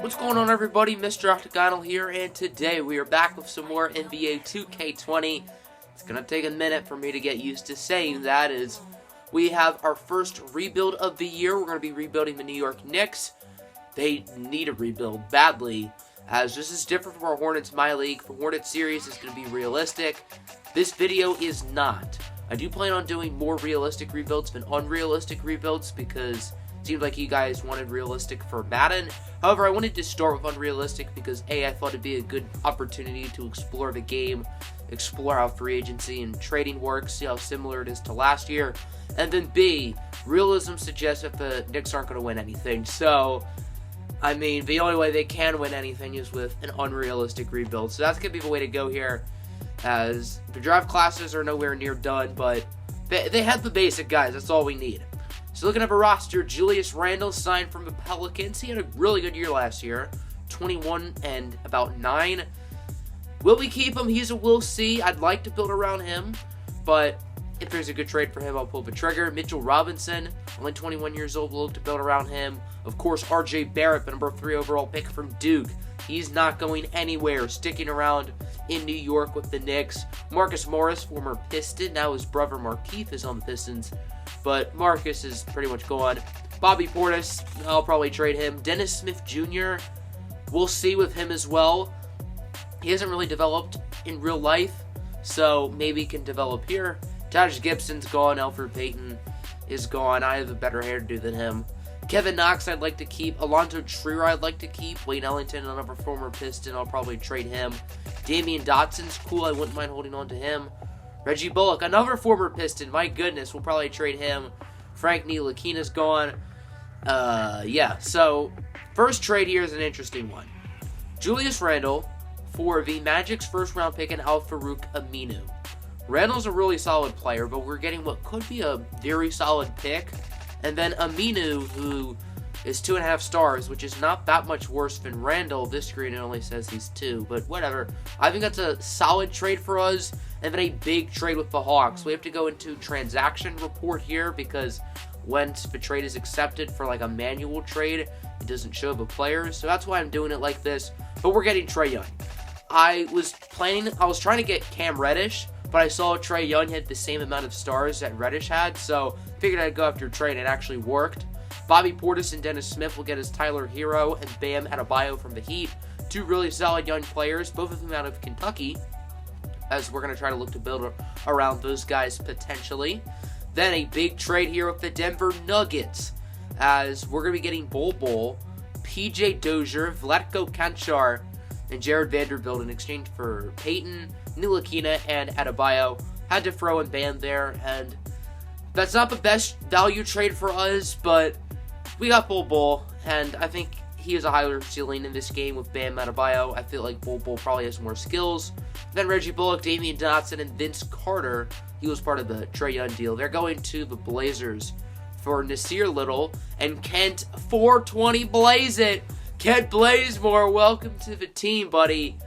What's going on, everybody? Mr. Octagonal here, and today we are back with some more NBA2K20. It's going to take a minute for me to get used to saying that, as we have our first rebuild of the year. We're going to be rebuilding the New York Knicks. They need a rebuild badly, as this is different from our Hornets My League. For Hornets series, it's going to be realistic. This video is not. I do plan on doing more realistic rebuilds than unrealistic rebuilds, because it seemed like you guys wanted realistic for Madden. However, I wanted to start with unrealistic because A, I thought it'd be a good opportunity to explore the game, explore how free agency and trading works, see how similar it is to last year, and then B, realism suggests that the Knicks aren't going to win anything. So, I mean, the only way they can win anything is with an unrealistic rebuild. So that's going to be the way to go here, as the draft classes are nowhere near done, but they have the basic guys. That's all we need. So looking at a roster, Julius Randle signed from the Pelicans. He had a really good year last year, 21 and about 9. Will we keep him? We'll see. I'd like to build around him, but if there's a good trade for him, I'll pull the trigger. Mitchell Robinson, only 21 years old, we'll look to build around him. Of course, RJ Barrett, the number 3 overall pick from Duke. He's not going anywhere, sticking around in New York with the Knicks. Marcus Morris, former Piston. Now his brother Markieff is on the Pistons, but Marcus is pretty much gone. Bobby Portis, I'll probably trade him. Dennis Smith Jr., we'll see with him as well. He hasn't really developed in real life, so maybe he can develop here. Taj Gibson's gone. Elfrid Payton is gone. I have a better hairdo than him. Kevin Knox I'd like to keep. Alonzo Trier I'd like to keep. Wayne Ellington, another former Piston, I'll probably trade him. Damian Dotson's cool. I wouldn't mind holding on to him. Reggie Bullock, another former Piston. My goodness, we'll probably trade him. Frank Ntilikina's gone. Yeah, so first trade here is an interesting one. Julius Randle for the Magic's first-round pick and Al-Farouq Aminu. Randle's a really solid player, but we're getting what could be a very solid pick. And then Aminu, who is 2.5 stars, which is not that much worse than Randle. This screen it only says he's 2, but whatever. I think that's a solid trade for us. And then a big trade with the Hawks. We have to go into transaction report here, because once the trade is accepted for like a manual trade, it doesn't show the players. So that's why I'm doing it like this. But we're getting Trae Young. I was trying to get Cam Reddish, but I saw Trae Young had the same amount of stars that Reddish had, so figured I'd go after Trae, and it actually worked. Bobby Portis and Dennis Smith will get his Tyler Hero and Bam Adebayo from the Heat. 2 really solid young players, both of them out of Kentucky, as we're going to try to look to build around those guys potentially. Then a big trade here with the Denver Nuggets, as we're going to be getting Bol Bol, PJ Dozier, Vlatko Cancar, and Jared Vanderbilt in exchange for Peyton, Ntilikina, and Adebayo. Had to throw in Bam there, and that's not the best value trade for us, but we got Bol Bol, and I think he has a higher ceiling in this game with Bam Adebayo. I feel like Bol Bol probably has more skills. Then Reggie Bullock, Damian Dotson, and Vince Carter. He was part of the Trae Young deal. They're going to the Blazers for Nasir Little and Kent 420 Blaze it. Kent Blazemore, welcome to the team, buddy.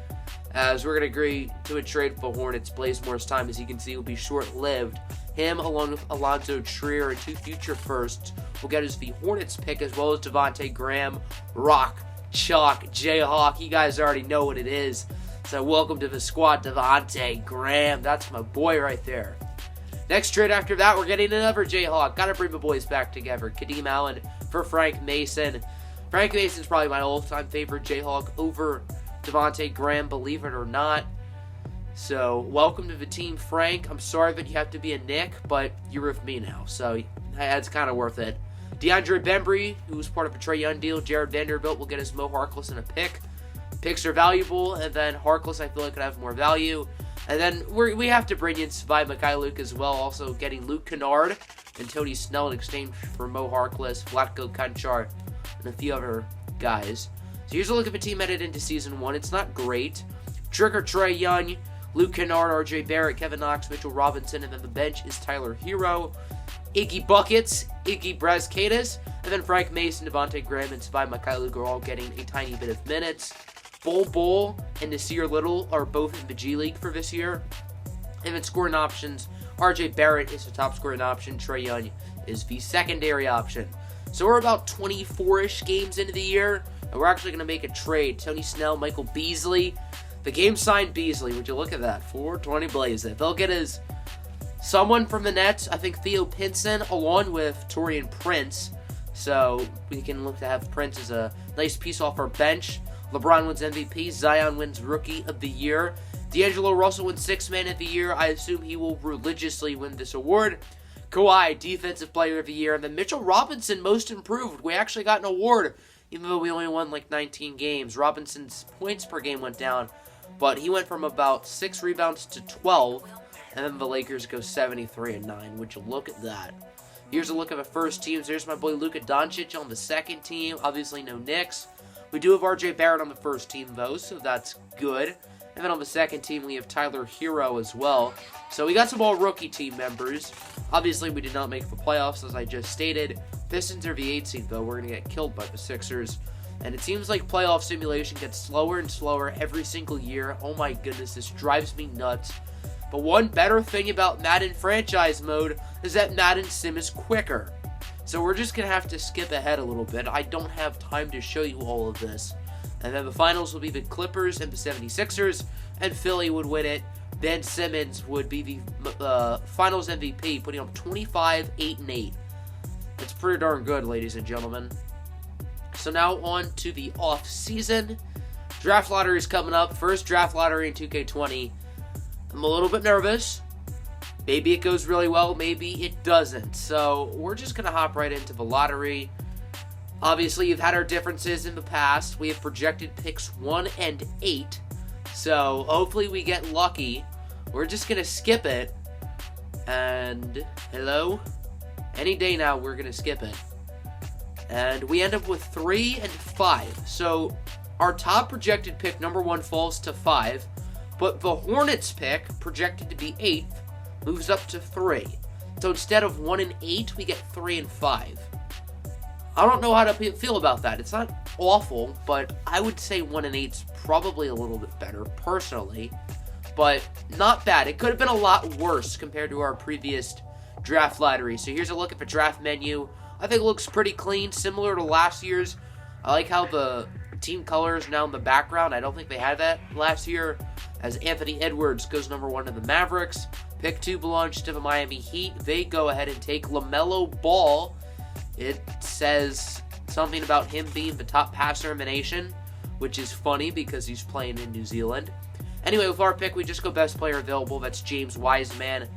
As we're going to agree to a trade for Hornets. Blazemore's time, as you can see, will be short-lived. Him, along with Alonzo Trier and 2 future firsts, will get us the Hornets pick, as well as Devontae Graham, Rock, Chalk, Jayhawk. You guys already know what it is. So welcome to the squad, Devontae Graham. That's my boy right there. Next trade after that, we're getting another Jayhawk. Got to bring the boys back together. Kadeem Allen for Frank Mason. Frank Mason's probably my all-time favorite Jayhawk over Devontae Graham, believe it or not. So, welcome to the team, Frank. I'm sorry that you have to be a Knick, but you're with me now, so that's kind of worth it. DeAndre Bembry, who's part of a Trae Young deal. Jared Vanderbilt will get his Mo Harkless in a pick. Picks are valuable, and then Harkless I feel like could have more value. And then we have to bring in Svai Mikhailuk as well, also getting Luke Kennard and Tony Snell in exchange for Mo Harkless, Vlatko Cancar, and a few other guys. So here's a look at the team headed into Season 1. It's not great. Trigger Trae Young, Luke Kennard, RJ Barrett, Kevin Knox, Mitchell Robinson, and then the bench is Tyler Hero, Iggy Buckets, Iggy Brazkaitis, and then Frank Mason, Devontae Graham, and Svai Mikhailuk are all getting a tiny bit of minutes. Bol Bol and Nasir Little are both in the G League for this year. And then scoring options, RJ Barrett is the top scoring option. Trae Young is the secondary option. So we're about 24-ish games into the year. And we're actually going to make a trade. Tony Snell, Michael Beasley. The game signed Beasley. Would you look at that? 420 blaze it. They'll get his someone from the Nets. I think Theo Pinson along with Taurean Prince. So we can look to have Prince as a nice piece off our bench. LeBron wins MVP. Zion wins Rookie of the Year. D'Angelo Russell wins Sixth Man of the Year. I assume he will religiously win this award. Kawhi, Defensive Player of the Year. And then Mitchell Robinson, Most Improved. We actually got an award, even though we only won like 19 games. Robinson's points per game went down, but he went from about 6 rebounds to 12. And then the Lakers go 73-9. Would you look at that? Here's a look at the first teams. There's my boy Luka Doncic on the second team. Obviously no Knicks. We do have RJ Barrett on the first team, though, so that's good. And then on the second team, we have Tyler Hero as well. So we got some all-rookie team members. Obviously, we did not make the playoffs, as I just stated. Pistons are the 8th seed, though. We're going to get killed by the Sixers. And it seems like playoff simulation gets slower and slower every single year. Oh my goodness, this drives me nuts. But one better thing about Madden franchise mode is that Madden Sim is quicker. So we're just going to have to skip ahead a little bit. I don't have time to show you all of this. And then the finals will be the Clippers and the 76ers, and Philly would win it. Ben Simmons would be the finals MVP, putting up 25, 8, and 8. That's pretty darn good, ladies and gentlemen. So now on to the off-season. Draft lottery is coming up. First draft lottery in 2K20. I'm a little bit nervous. Maybe it goes really well, maybe it doesn't. So we're just going to hop right into the lottery. Obviously, you've had our differences in the past. We have projected picks 1 and 8. So hopefully we get lucky. We're just going to skip it. And hello? Any day now, we're going to skip it. And we end up with 3 and 5. So our top projected pick, number 1, falls to 5. But the Hornets pick, projected to be 8th, moves up to 3. So instead of 1 and 8, we get 3 and 5. I don't know how to feel about that. It's not awful, but I would say 1 and 8's probably a little bit better, personally. But not bad. It could have been a lot worse compared to our previous draft lottery. So here's a look at the draft menu. I think it looks pretty clean, similar to last year's. I like how the team colors now in the background. I don't think they had that last year, as Anthony Edwards goes number 1 to the Mavericks. Pick 2 belongs to the Miami Heat. They go ahead and take LaMelo Ball. It says something about him being the top passer in the nation, which is funny because he's playing in New Zealand. Anyway, with our pick, we just go best player available. That's James Wiseman.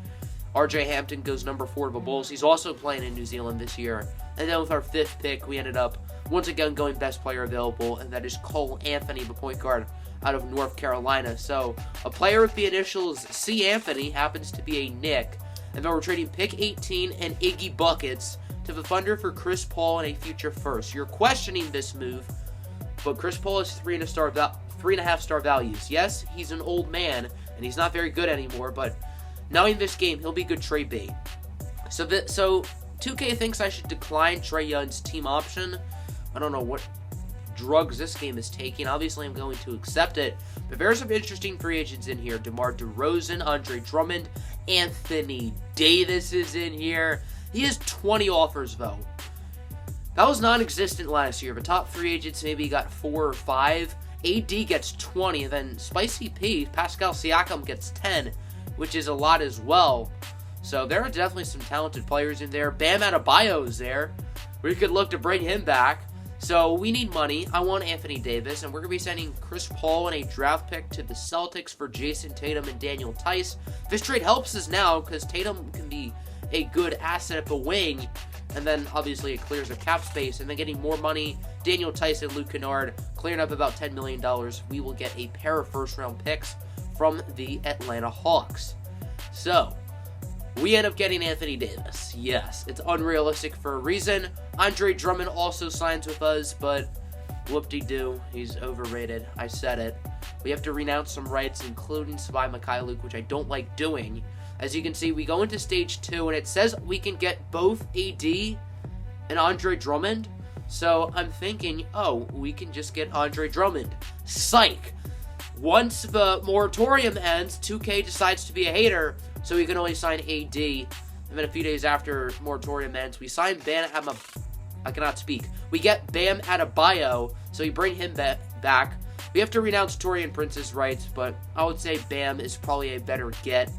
RJ Hampton goes number 4 to the Bulls. He's also playing in New Zealand this year. And then with our 5th pick, we ended up once again going best player available, and that is Cole Anthony, the point guard out of North Carolina. So a player with the initials C. Anthony happens to be a Knick. And then we're trading pick 18 and Iggy Buckets to the Thunder for Chris Paul and a future first. You're questioning this move, but Chris Paul has 3.5 star values. Yes, he's an old man, and he's not very good anymore, but knowing this game, he'll be good trade bait. So 2K thinks I should decline Trae Young's team option. I don't know what drugs this game is taking. Obviously, I'm going to accept it. But there's some interesting free agents in here. DeMar DeRozan, Andre Drummond, Anthony Davis is in here. He has 20 offers, though. That was non-existent last year. The top free agents maybe got 4 or 5. AD gets 20, and then Spicy P, Pascal Siakam, gets 10, which is a lot as well. So there are definitely some talented players in there. Bam Adebayo is there. We could look to bring him back. So we need money. I want Anthony Davis, and we're going to be sending Chris Paul and a draft pick to the Celtics for Jason Tatum and Daniel Tice. This trade helps us now because Tatum can be a good asset at the wing, and then obviously it clears the cap space, and then getting more money, Daniel Tice and Luke Kennard clearing up about $10 million. We will get a pair of first-round picks from the Atlanta Hawks. So we end up getting Anthony Davis. Yes, it's unrealistic for a reason. Andre Drummond also signs with us, but whoop-de-doo, he's overrated. I said it. We have to renounce some rights, including Savai Mikhailuk, which I don't like doing. As you can see, we go into stage 2, and it says we can get both AD and Andre Drummond. So I'm thinking, oh, we can just get Andre Drummond. Psych! Once the moratorium ends, 2K decides to be a hater, so we can only sign AD. And then a few days after moratorium ends, we sign I cannot speak. We get Bam Adebayo, So you bring him back. We have to renounce Taurean Prince's rights, but I would say Bam is probably a better get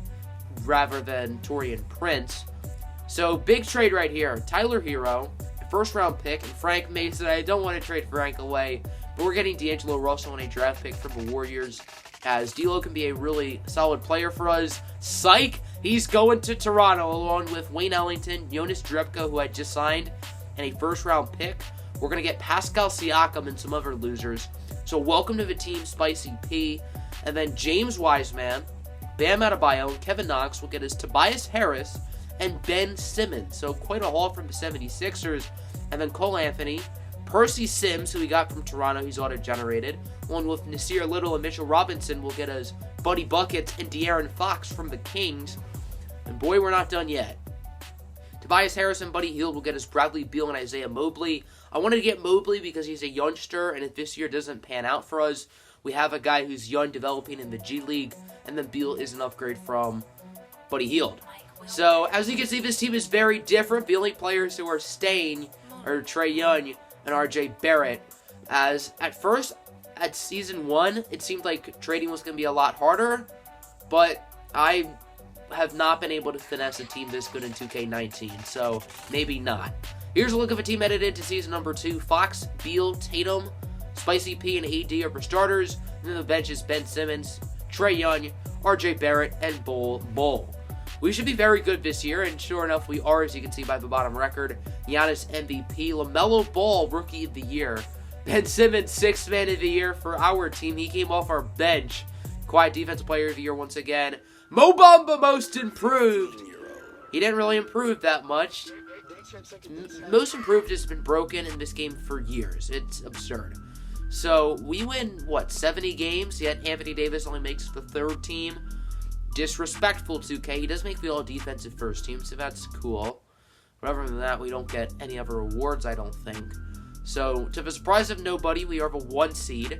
rather than Taurean Prince. So big trade right here. Tyler Hero, first round pick, and Frank Mason. I don't want to trade Frank away, but we're getting D'Angelo Russell and a draft pick from the Warriors, as D'Lo can be a really solid player for us. Psych! He's going to Toronto along with Wayne Ellington, Jonas Jerebko, who I just signed, and a first round pick. We're going to get Pascal Siakam and some other losers. So welcome to the team, Spicy P. And then James Wiseman, Bam Adebayo, and Kevin Knox will get us Tobias Harris and Ben Simmons. So quite a haul from the 76ers. And then Cole Anthony, Percy Sims, who we got from Toronto, he's auto-generated, along with Nasir Little and Mitchell Robinson will get us Buddy Buckets and De'Aaron Fox from the Kings. And boy, we're not done yet. Tobias Harris and Buddy Hield will get us Bradley Beal and Isaiah Mobley. I wanted to get Mobley because he's a youngster, and if this year doesn't pan out for us, we have a guy who's young, developing in the G League, and then Beal is an upgrade from Buddy Hield. So, as you can see, this team is very different. The only players who are staying are Trae Young and RJ Barrett, as at first, at Season 1, it seemed like trading was going to be a lot harder, but I have not been able to finesse a team this good in 2K19, so maybe not. Here's a look of a team headed into Season number 2. Fox, Beal, Tatum, Spicy P, and AD are for starters, and then the bench is Ben Simmons, Trae Young, RJ Barrett, and Bull. We should be very good this year, and sure enough, we are, as you can see by the bottom record. Giannis MVP, LaMelo Ball Rookie of the Year, Ben Simmons 6th Man of the Year for our team. He came off our bench. Quiet Defensive Player of the Year once again. Mo Bamba Most Improved. He didn't really improve that much. Most Improved has been broken in this game for years. It's absurd. So we win, 70 games, yet Anthony Davis only makes the 3rd team. Disrespectful 2K. He does make the all-defensive first team, so that's cool. But other than that, we don't get any other awards, I don't think. So, to the surprise of nobody, we are the 1 seed.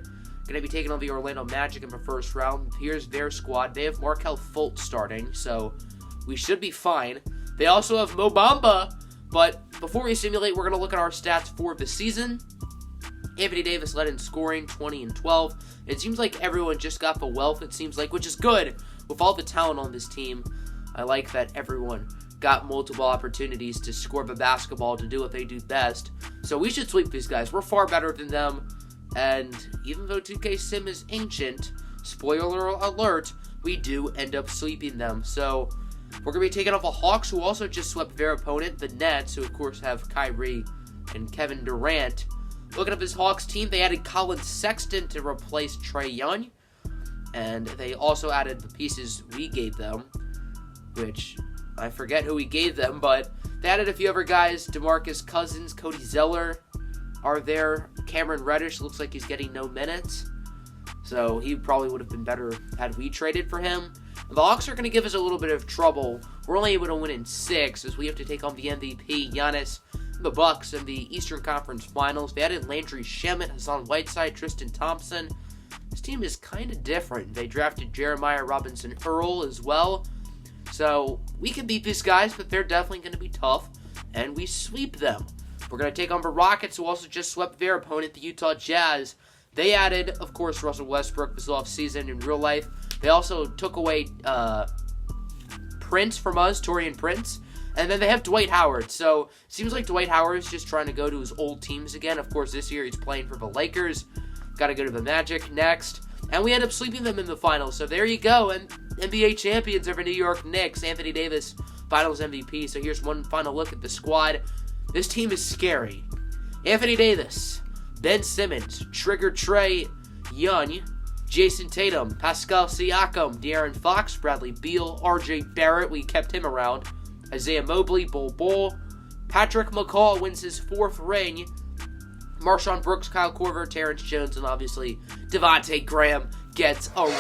Going to be taking on the Orlando Magic in the first round. Here's their squad. They have Markelle Fultz starting, so we should be fine. They also have Mo Bamba, but before we simulate, we're going to look at our stats for the season. Anthony Davis led in scoring, 20 and 12. It seems like everyone just got the wealth, it seems like, which is good. With all the talent on this team, I like that everyone got multiple opportunities to score the basketball, to do what they do best. So we should sweep these guys. We're far better than them. And even though 2K Sim is ancient, spoiler alert, we do end up sweeping them. So we're going to be taking off the Hawks, who also just swept their opponent, the Nets, who of course have Kyrie and Kevin Durant. Looking at this Hawks team, they added Colin Sexton to replace Trae Young. And they also added the pieces we gave them, which I forget who we gave them, but they added a few other guys. DeMarcus Cousins, Cody Zeller are there. Cameron Reddish looks like he's getting no minutes, so he probably would have been better had we traded for him. The Hawks are going to give us a little bit of trouble. We're only able to win in 6, as we have to take on the MVP, Giannis, the Bucks, in the Eastern Conference Finals. They added Landry Shamet, Hassan Whiteside, Tristan Thompson. This team is kind of different. They drafted Jeremiah Robinson Earl as well. So we can beat these guys, but they're definitely going to be tough, and we sweep them. We're going to take on the Rockets, who also just swept their opponent, the Utah Jazz. They added, of course, Russell Westbrook this offseason in real life. They also took away Prince from us, Taurean Prince. And then they have Dwight Howard. So it seems like Dwight Howard is just trying to go to his old teams again. Of course, this year he's playing for the Lakers. Got to go to the Magic next. And we end up sweeping them in the finals. So there you go. And NBA champions are the New York Knicks. Anthony Davis, finals MVP. So here's one final look at the squad. This team is scary. Anthony Davis, Ben Simmons, Trigger Trae Young, Jason Tatum, Pascal Siakam, De'Aaron Fox, Bradley Beal, RJ Barrett, we kept him around, Isaiah Mobley, Bull, Patrick McCaw wins his 4th ring, Marshawn Brooks, Kyle Korver, Terrence Jones, and obviously Devontae Graham gets a ring.